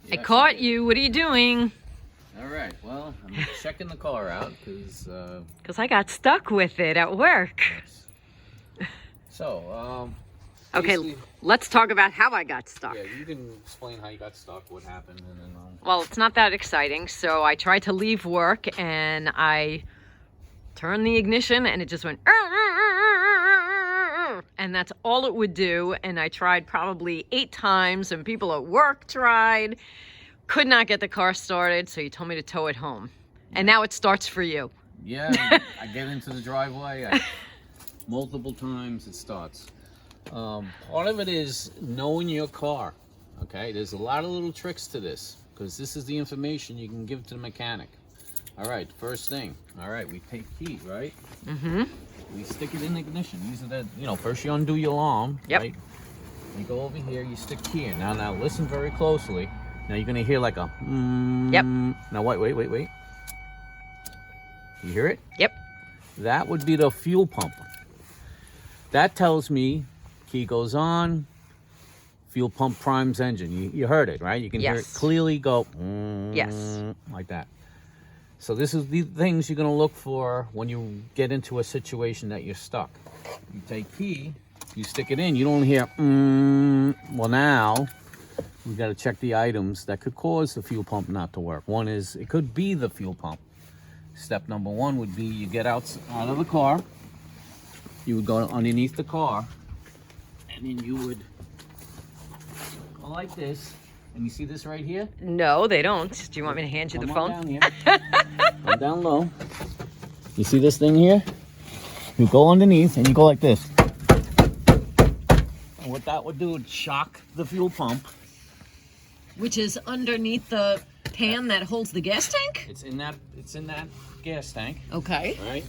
Yes, I caught you. What are you doing? All right. Well, I'm checking the car out because. Because I got stuck with it at work. Yes. So, Okay, let's talk about how I got stuck. Yeah, you can explain how you got stuck, what happened, and then. Well, it's not that exciting. So I tried to leave work and I turned the ignition and it just went. And that's all it would do. And I tried probably 8 times, and people at work tried. Could not get the car started, so you told me to tow it home. And now it starts for you. Yeah, I get into the driveway. Multiple times it starts. Part of it is knowing your car. Okay, there's a lot of little tricks to this because this is the information you can give to the mechanic. All right, first thing. All right, we take key, right? Mm-hmm. We stick it in the ignition. These are the, first you undo your alarm, Yep. right? You go over here, you stick key in. Now listen very closely. Now you're gonna hear like a Yep. Now wait. You hear it? Yep. That would be the fuel pump. That tells me key goes on, fuel pump primes engine. You heard it, right? You can hear it clearly go Yes. like that. So this is the things you're going to look for when you get into a situation that you're stuck. You take key, you stick it in, you don't hear well, now we've got to check the items that could cause the fuel pump not to work. One is it could be the fuel pump. Step number 1 would be you get out of the car, you would go underneath the car, and then you would go like this. And you see this right here? No, they don't. Do you want me to hand you the phone? Down here. Come down low. You see this thing here? You go underneath and you go like this. And what that would do would shock the fuel pump. Which is underneath the pan that holds the gas tank? It's in that gas tank. Okay. Right?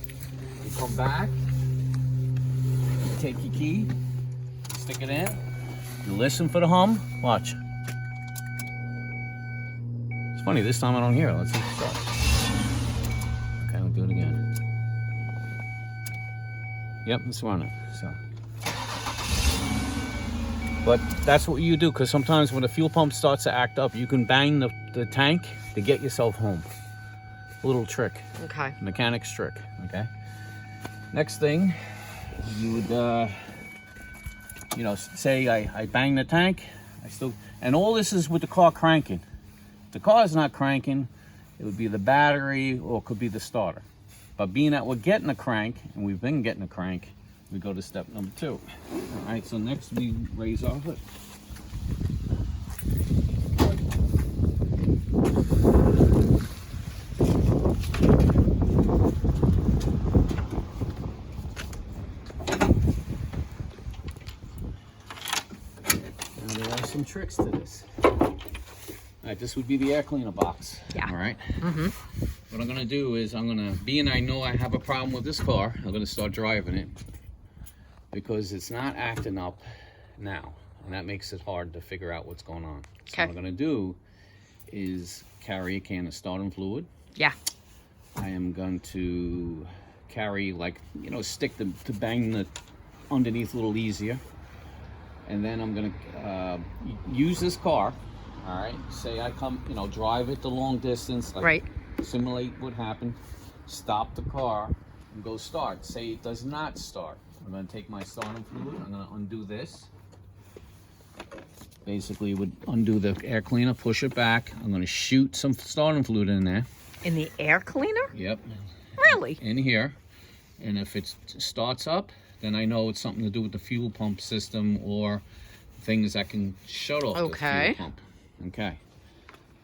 You come back. You take your key. Stick it in. You listen for the hum. Watch. It's funny, this time I don't hear it. Let's see if it starts. Okay, we'll do it again. Yep, it's running. So, but that's what you do, because sometimes when the fuel pump starts to act up, you can bang the tank to get yourself home. A little trick. Okay. Mechanic's trick. Okay. Next thing, you would, say I bang the tank. And all this is with the car cranking. If the car is not cranking, it would be the battery or it could be the starter. But being that we're getting a crank, and we've been getting a crank, we go to step number 2. All right, so next we raise our hood. Now there are some tricks to this. All right, this would be the air cleaner box. Yeah. All right. Mm-hmm. What I'm gonna do is being I know I have a problem with this car, I'm gonna start driving it because it's not acting up now, and that makes it hard to figure out what's going on. So Okay. what I'm gonna do is carry a can of starting fluid. Yeah. I am going to carry stick to bang the underneath a little easier, and then I'm gonna use this car. All right, say I come, drive it the long distance, Right. Simulate what happened, stop the car, and go start. Say it does not start. I'm going to take my starting fluid, I'm going to undo this. Basically, it would undo the air cleaner, push it back. I'm going to shoot some starting fluid in there. In the air cleaner? Yep. Really? In here. And if it starts up, then I know it's something to do with the fuel pump system or things that can shut off the fuel pump. Okay.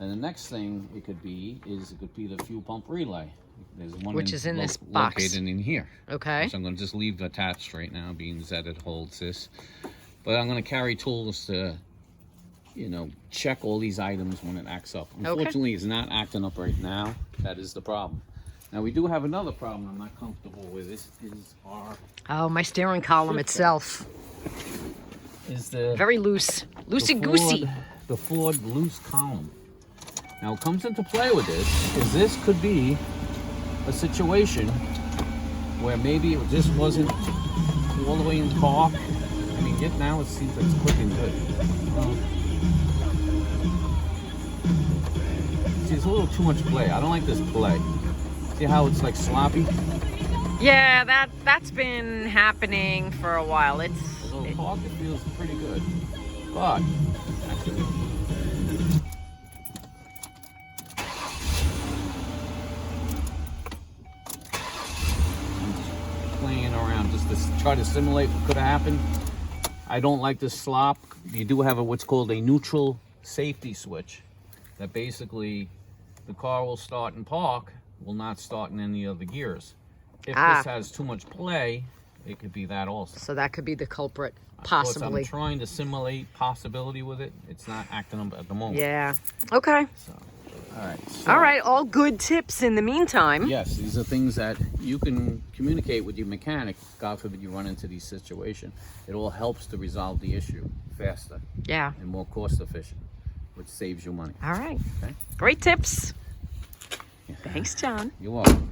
And the next thing it could be the fuel pump relay. There's one which is in this box. Located in here. Okay. So I'm going to just leave it attached right now, being that it holds this. But I'm going to carry tools to, check all these items when it acts up. Unfortunately, it's not acting up right now. That is the problem. Now, we do have another problem I'm not comfortable with. This is our... my steering column itself. Is the... Very loose. Loosey-goosey. The Ford loose column. Now, what comes into play with this could be a situation where maybe it just wasn't all the way in park. Now it seems like it's clicking good. there's a little too much play. I don't like this play. See how it's like sloppy? Yeah, that's been happening for a while. A little torque, it feels pretty good. But actually, I'm playing around just to try to simulate what could have happened. I don't like this slop. You do have what's called a neutral safety switch that basically the car will start and park, will not start in any of the gears. If this has too much play, it could be that also. So that could be the culprit, Of course, possibly. I'm trying to simulate possibility with it. It's not acting up at the moment. Yeah. Okay. So, all right. So, All right. All good tips in the meantime. yes, these are things that you can communicate with your mechanic. God forbid you run into these situations. It all helps to resolve the issue faster Yeah. and more cost efficient, which saves you money. All right. Okay. Great tips. Thanks, John. You're welcome.